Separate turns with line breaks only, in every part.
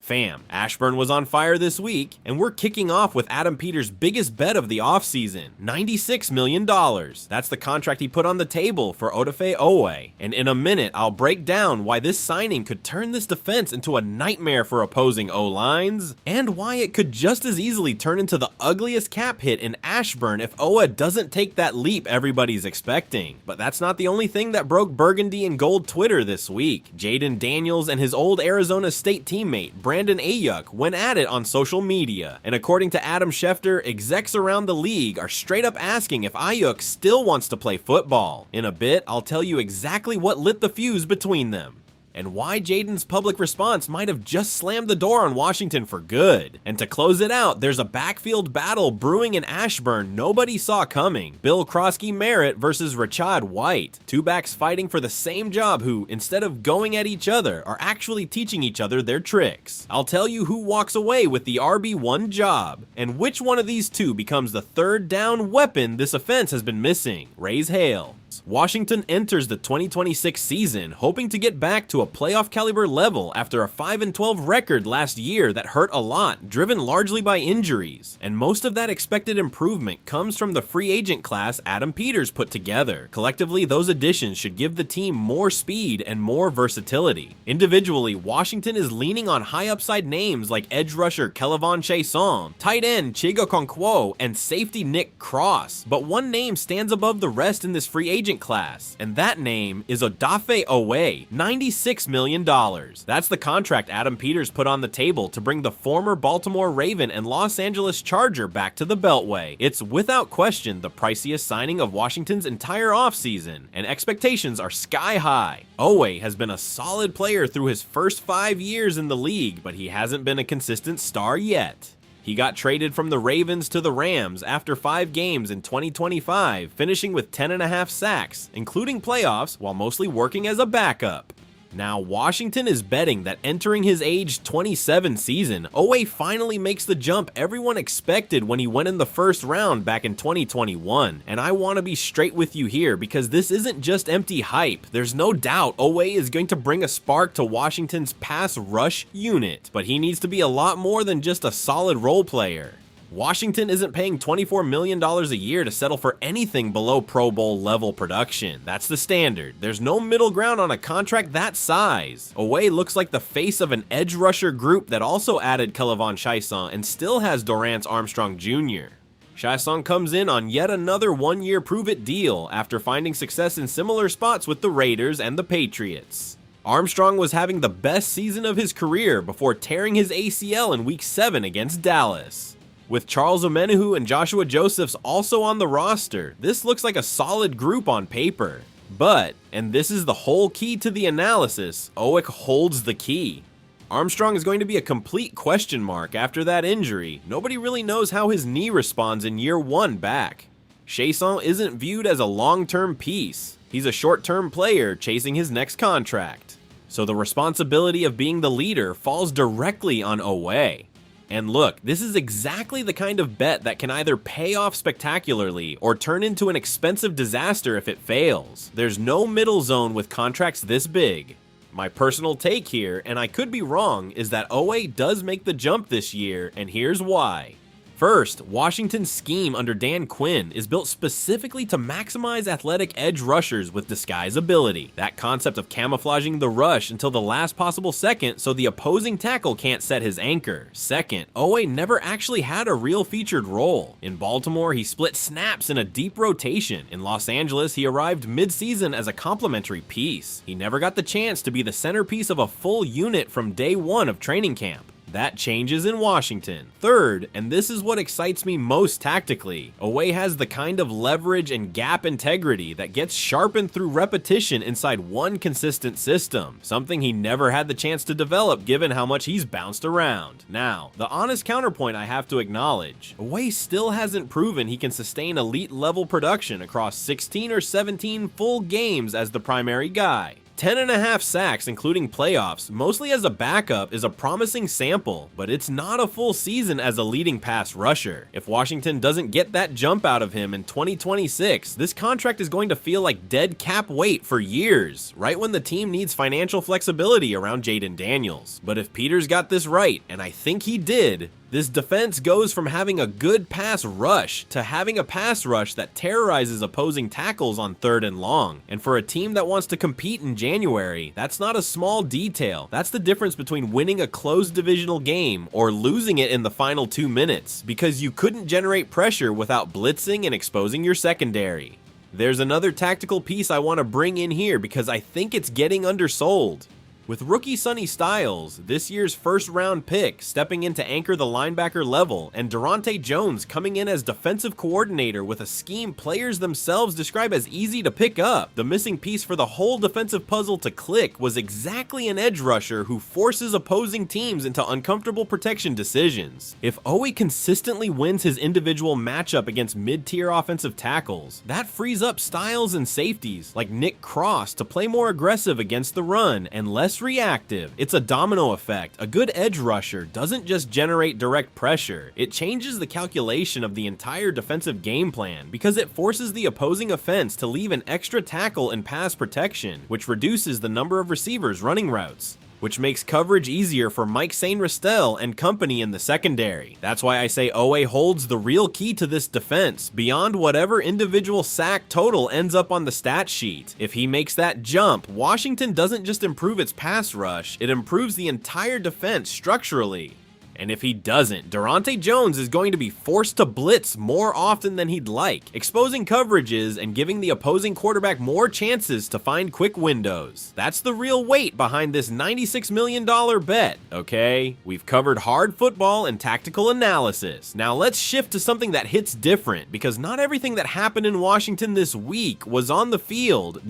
Fam, Ashburn was on fire this week, and we're kicking off with Adam Peters' biggest bet of the offseason, $96 million. That's the contract he put on the table for Odafe Oweh, and in a minute I'll break down why this signing could turn this defense into a nightmare for opposing O-lines, and why it could just as easily turn into the ugliest cap hit in Ashburn if Oweh doesn't take that leap everybody's expecting. But that's not the only thing that broke burgundy and gold Twitter this week. Jaden Daniels and his old Arizona State teammate Brandon Ayuk went at it on social media, and according to Adam Schefter, execs around the league are straight up asking if Ayuk still wants to play football. In a bit, I'll tell you exactly what lit the fuse between them, and why Jaden's public response might have just slammed the door on Washington for good. And to close it out, there's a backfield battle brewing in Ashburn nobody saw coming. Bill Krosky-Merritt versus Rashad White. Two backs fighting for the same job who, instead of going at each other, are actually teaching each other their tricks. I'll tell you who walks away with the RB1 job, and which one of these two becomes the third down weapon this offense has been missing. Raise hail. Washington enters the 2026 season hoping to get back to a playoff caliber level after a 5-12 record last year that hurt a lot, driven largely by injuries. And most of that expected improvement comes from the free agent class Adam Peters put together. Collectively, those additions should give the team more speed and more versatility. Individually, Washington is leaning on high upside names like edge rusher Kelevon Chaisson, tight end Chigo Okonkwo, and safety Nick Cross. But one name stands above the rest in this free agent class, and that name is Odafe Oweh, $96 million. That's the contract Adam Peters put on the table to bring the former Baltimore Raven and Los Angeles Charger back to the Beltway. It's without question the priciest signing of Washington's entire offseason, and expectations are sky high. Oweh has been a solid player through his first 5 years in the league, but he hasn't been a consistent star yet. He got traded from the Ravens to the Rams after 5 games in 2025, finishing with 10.5 sacks, including playoffs, while mostly working as a backup. Now, Washington is betting that entering his age 27 season, Oweh finally makes the jump everyone expected when he went in the first round back in 2021. And I want to be straight with you here because this isn't just empty hype. There's no doubt Oweh is going to bring a spark to Washington's pass rush unit, but he needs to be a lot more than just a solid role player. Washington isn't paying $24 million a year to settle for anything below Pro Bowl level production. That's the standard. There's no middle ground on a contract that size. Oweh looks like the face of an edge rusher group that also added Kelevon Chaisson and still has Dorrance Armstrong Jr. Chaisson comes in on yet another one-year prove-it deal after finding success in similar spots with the Raiders and the Patriots. Armstrong was having the best season of his career before tearing his ACL in Week 7 against Dallas. With Charles Omenihu and Joshua Josephs also on the roster, this looks like a solid group on paper. But, and this is the whole key to the analysis, Oweh holds the key. Armstrong is going to be a complete question mark after that injury. Nobody really knows how his knee responds in year 1 back. Chaisson isn't viewed as a long-term piece. He's a short-term player chasing his next contract. So the responsibility of being the leader falls directly on Oweh. And look, this is exactly the kind of bet that can either pay off spectacularly or turn into an expensive disaster if it fails. There's no middle zone with contracts this big. My personal take here, and I could be wrong, is that Oweh does make the jump this year, and here's why. First, Washington's scheme under Dan Quinn is built specifically to maximize athletic edge rushers with disguise ability. That concept of camouflaging the rush until the last possible second so the opposing tackle can't set his anchor. Second, Oweh never actually had a real featured role. In Baltimore, he split snaps in a deep rotation. In Los Angeles, he arrived mid-season as a complementary piece. He never got the chance to be the centerpiece of a full unit from day 1 of training camp. That changes in Washington. Third, and this is what excites me most tactically, Oweh has the kind of leverage and gap integrity that gets sharpened through repetition inside one consistent system, something he never had the chance to develop given how much he's bounced around. Now, the honest counterpoint I have to acknowledge, Oweh still hasn't proven he can sustain elite level production across 16 or 17 full games as the primary guy. 10.5 sacks, including playoffs, mostly as a backup, is a promising sample, but it's not a full season as a leading pass rusher. If Washington doesn't get that jump out of him in 2026, this contract is going to feel like dead cap weight for years, right when the team needs financial flexibility around Jayden Daniels. But if Peters got this right, and I think he did, this defense goes from having a good pass rush to having a pass rush that terrorizes opposing tackles on 3rd and long. And for a team that wants to compete in January, that's not a small detail. That's the difference between winning a close divisional game or losing it in the final 2 minutes, because you couldn't generate pressure without blitzing and exposing your secondary. There's another tactical piece I want to bring in here because I think it's getting undersold. With rookie Sonny Styles, this year's first-round pick, stepping in to anchor the linebacker level, and Durante Jones coming in as defensive coordinator with a scheme players themselves describe as easy to pick up, the missing piece for the whole defensive puzzle to click was exactly an edge rusher who forces opposing teams into uncomfortable protection decisions. If Owe consistently wins his individual matchup against mid-tier offensive tackles, that frees up Styles and safeties like Nick Cross to play more aggressive against the run and less reactive. It's a domino effect. A good edge rusher doesn't just generate direct pressure, it changes the calculation of the entire defensive game plan because it forces the opposing offense to leave an extra tackle in pass protection, which reduces the number of receivers running routes, which makes coverage easier for Mike Sainristil and company in the secondary. That's why I say Owe holds the real key to this defense, beyond whatever individual sack total ends up on the stat sheet. If he makes that jump, Washington doesn't just improve its pass rush, it improves the entire defense structurally. And if he doesn't, Durante Jones is going to be forced to blitz more often than he'd like, exposing coverages and giving the opposing quarterback more chances to find quick windows. That's the real weight behind this $96 million bet, okay? We've covered hard football and tactical analysis. Now let's shift to something that hits different, because not everything that happened in Washington this week was on the field.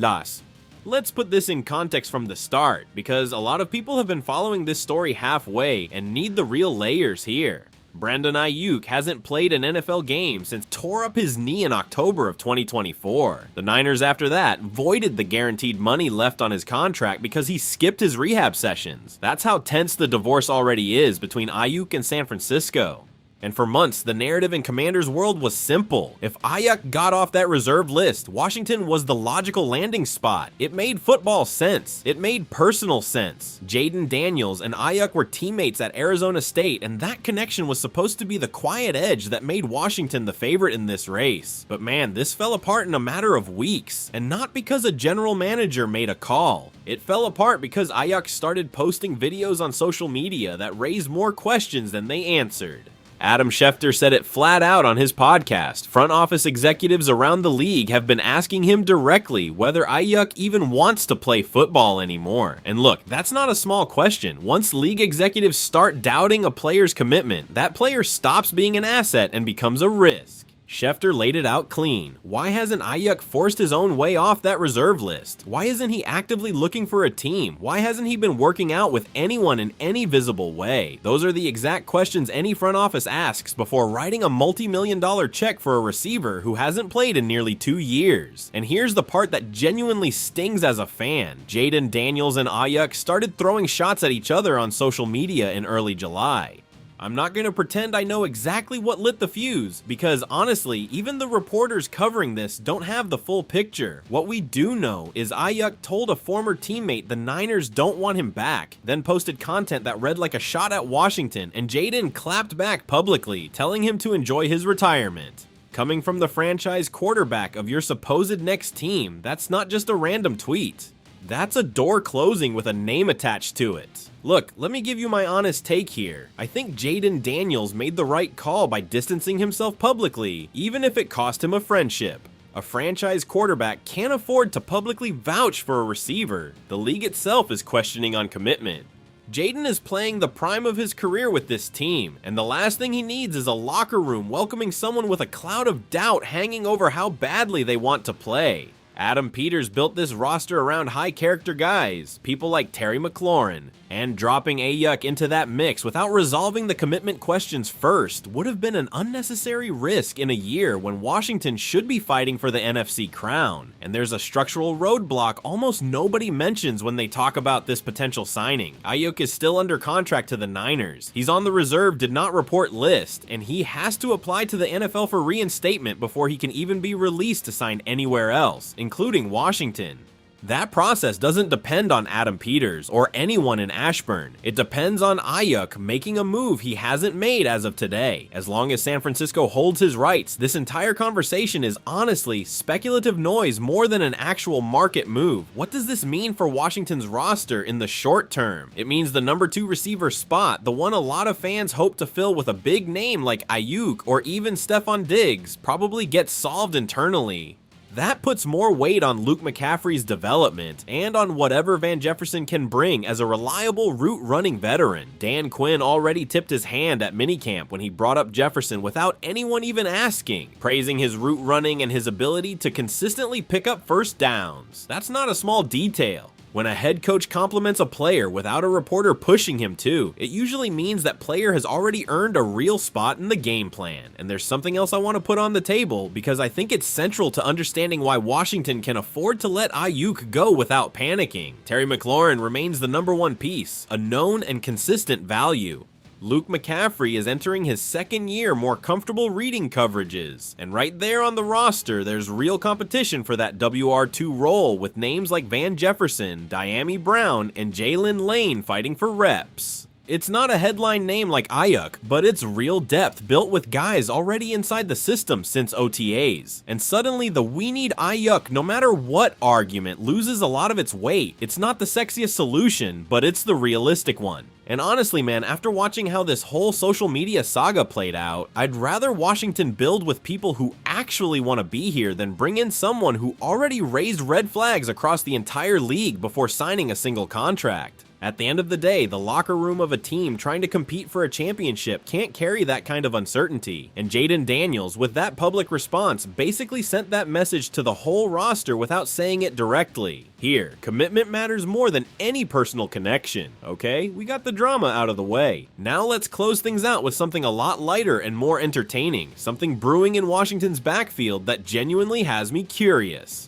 Let's put this in context from the start, because a lot of people have been following this story halfway and need the real layers here. Brandon Ayuk hasn't played an NFL game since tore up his knee in October of 2024. The Niners after that voided the guaranteed money left on his contract because he skipped his rehab sessions. That's how tense the divorce already is between Ayuk and San Francisco. And for months, the narrative in Commanders' world was simple. If Ayuk got off that reserve list, Washington was the logical landing spot. It made football sense. It made personal sense. Jayden Daniels and Ayuk were teammates at Arizona State, and that connection was supposed to be the quiet edge that made Washington the favorite in this race. But man, this fell apart in a matter of weeks, and not because a general manager made a call. It fell apart because Ayuk started posting videos on social media that raised more questions than they answered. Adam Schefter said it flat out on his podcast. Front office executives around the league have been asking him directly whether Ayuk even wants to play football anymore. And look, that's not a small question. Once league executives start doubting a player's commitment, that player stops being an asset and becomes a risk. Schefter laid it out clean. Why hasn't Ayuk forced his own way off that reserve list? Why isn't he actively looking for a team? Why hasn't he been working out with anyone in any visible way? Those are the exact questions any front office asks before writing a multi-million-dollar check for a receiver who hasn't played in nearly 2 years. And here's the part that genuinely stings as a fan. Jayden Daniels and Ayuk started throwing shots at each other on social media in early July. I'm not going to pretend I know exactly what lit the fuse, because honestly, even the reporters covering this don't have the full picture. What we do know is Ayuk told a former teammate the Niners don't want him back, then posted content that read like a shot at Washington, and Jayden clapped back publicly, telling him to enjoy his retirement. Coming from the franchise quarterback of your supposed next team, that's not just a random tweet. That's a door closing with a name attached to it. Look, let me give you my honest take here. I think Jayden Daniels made the right call by distancing himself publicly, even if it cost him a friendship. A franchise quarterback can't afford to publicly vouch for a receiver. The league itself is questioning on commitment. Jayden is playing the prime of his career with this team, and the last thing he needs is a locker room welcoming someone with a cloud of doubt hanging over how badly they want to play. Adam Peters built this roster around high-character guys, people like Terry McLaurin, and dropping Ayuk into that mix without resolving the commitment questions first would have been an unnecessary risk in a year when Washington should be fighting for the NFC crown, and there's a structural roadblock almost nobody mentions when they talk about this potential signing. Ayuk is still under contract to the Niners. He's on the reserve did not report list, and he has to apply to the NFL for reinstatement before he can even be released to sign anywhere else, including Washington. That process doesn't depend on Adam Peters or anyone in Ashburn. It depends on Ayuk making a move he hasn't made as of today. As long as San Francisco holds his rights, this entire conversation is honestly speculative noise more than an actual market move. What does this mean for Washington's roster in the short term? It means the number 2 receiver spot, the one a lot of fans hope to fill with a big name like Ayuk or even Stephon Diggs, probably gets solved internally. That puts more weight on Luke McCaffrey's development and on whatever Van Jefferson can bring as a reliable route running veteran. Dan Quinn already tipped his hand at minicamp when he brought up Jefferson without anyone even asking, praising his route running and his ability to consistently pick up first downs. That's not a small detail. When a head coach compliments a player without a reporter pushing him too, it usually means that player has already earned a real spot in the game plan. And there's something else I want to put on the table because I think it's central to understanding why Washington can afford to let Ayuk go without panicking. Terry McLaurin remains the number 1 piece, a known and consistent value. Luke McCaffrey is entering his second year more comfortable reading coverages, and right there on the roster there's real competition for that WR2 role with names like Van Jefferson, Diami Brown, and Jalen Lane fighting for reps. It's not a headline name like Ayuk, but it's real depth built with guys already inside the system since OTAs. And suddenly the "we need Ayuk no matter what" argument loses a lot of its weight. It's not the sexiest solution, but it's the realistic one. And honestly, man, after watching how this whole social media saga played out, I'd rather Washington build with people who actually want to be here than bring in someone who already raised red flags across the entire league before signing a single contract. At the end of the day, the locker room of a team trying to compete for a championship can't carry that kind of uncertainty, and Jaden Daniels, with that public response, basically sent that message to the whole roster without saying it directly. Here, commitment matters more than any personal connection, okay? We got the drama out of the way. Now let's close things out with something a lot lighter and more entertaining, something brewing in Washington's backfield that genuinely has me curious.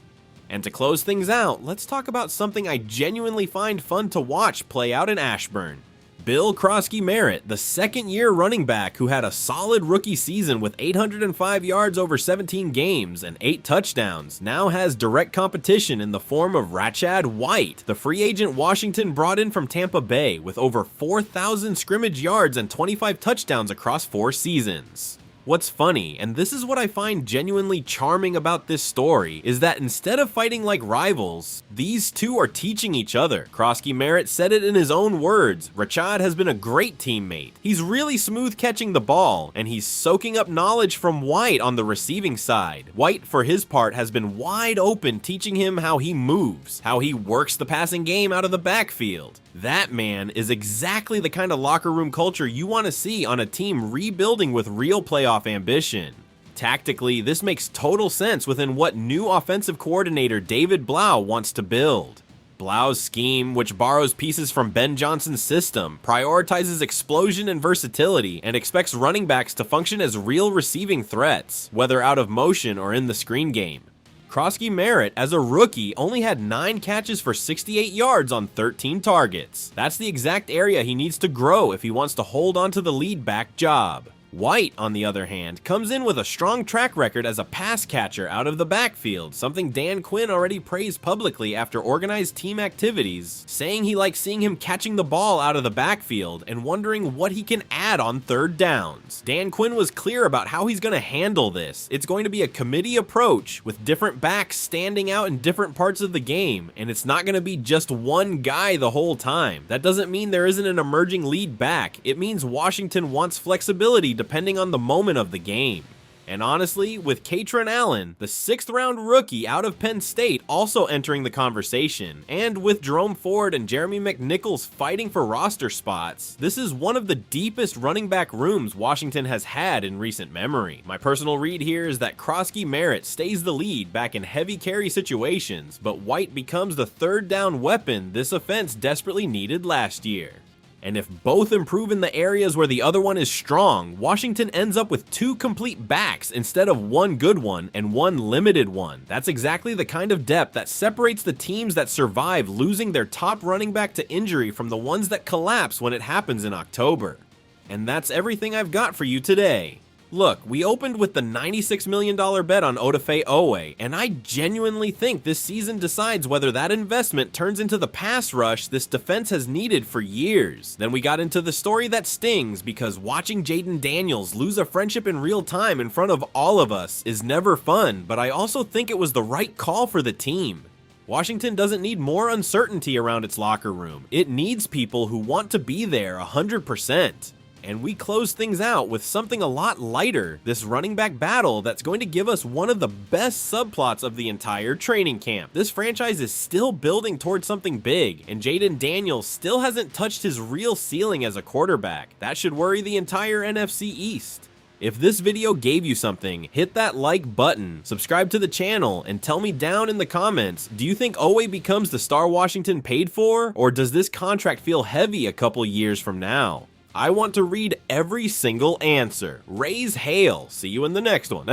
And to close things out, let's talk about something I genuinely find fun to watch play out in Ashburn. Bill Krosky-Merritt, the second-year running back who had a solid rookie season with 805 yards over 17 games and 8 touchdowns, now has direct competition in the form of Rashad White, the free agent Washington brought in from Tampa Bay with over 4,000 scrimmage yards and 25 touchdowns across 4 seasons. What's funny, and this is what I find genuinely charming about this story, is that instead of fighting like rivals, these two are teaching each other. Krosky-Merritt said it in his own words, Rashad has been a great teammate. He's really smooth catching the ball, and he's soaking up knowledge from White on the receiving side. White, for his part, has been wide open teaching him how he moves, how he works the passing game out of the backfield. That, man, is exactly the kind of locker room culture you want to see on a team rebuilding with real playoff ambition. Tactically, this makes total sense within what new offensive coordinator David Blau wants to build. Blau's scheme, which borrows pieces from Ben Johnson's system, prioritizes explosion and versatility and expects running backs to function as real receiving threats, whether out of motion or in the screen game. Krosky-Merritt, as a rookie, only had 9 catches for 68 yards on 13 targets. That's the exact area he needs to grow if he wants to hold on to the lead back job. White, on the other hand, comes in with a strong track record as a pass catcher out of the backfield, something Dan Quinn already praised publicly after organized team activities, saying he likes seeing him catching the ball out of the backfield and wondering what he can add on third downs. Dan Quinn was clear about how he's going to handle this. It's going to be a committee approach with different backs standing out in different parts of the game, and it's not going to be just one guy the whole time. That doesn't mean there isn't an emerging lead back. It means Washington wants flexibility depending on the moment of the game. And honestly, with Katrin Allen, the 6th round rookie out of Penn State, also entering the conversation, and with Jerome Ford and Jeremy McNichols fighting for roster spots, this is one of the deepest running back rooms Washington has had in recent memory. My personal read here is that Krosky Merritt stays the lead back in heavy carry situations, but White becomes the 3rd down weapon this offense desperately needed last year. And if both improve in the areas where the other one is strong, Washington ends up with 2 complete backs instead of 1 good one and 1 limited one. That's exactly the kind of depth that separates the teams that survive losing their top running back to injury from the ones that collapse when it happens in October. And that's everything I've got for you today. Look, we opened with the $96 million bet on Odafe Oweh, and I genuinely think this season decides whether that investment turns into the pass rush this defense has needed for years. Then we got into the story that stings because watching Jaden Daniels lose a friendship in real time in front of all of us is never fun, but I also think it was the right call for the team. Washington doesn't need more uncertainty around its locker room. It needs people who want to be there 100%. And we close things out with something a lot lighter, this running back battle that's going to give us one of the best subplots of the entire training camp. This franchise is still building towards something big, and Jaden Daniels still hasn't touched his real ceiling as a quarterback. That should worry the entire NFC East. If this video gave you something, hit that like button, subscribe to the channel, and tell me down in the comments, do you think Oweh becomes the star Washington paid for, or does this contract feel heavy a couple years from now? I want to read every single answer. Raise hail. See you in the next one.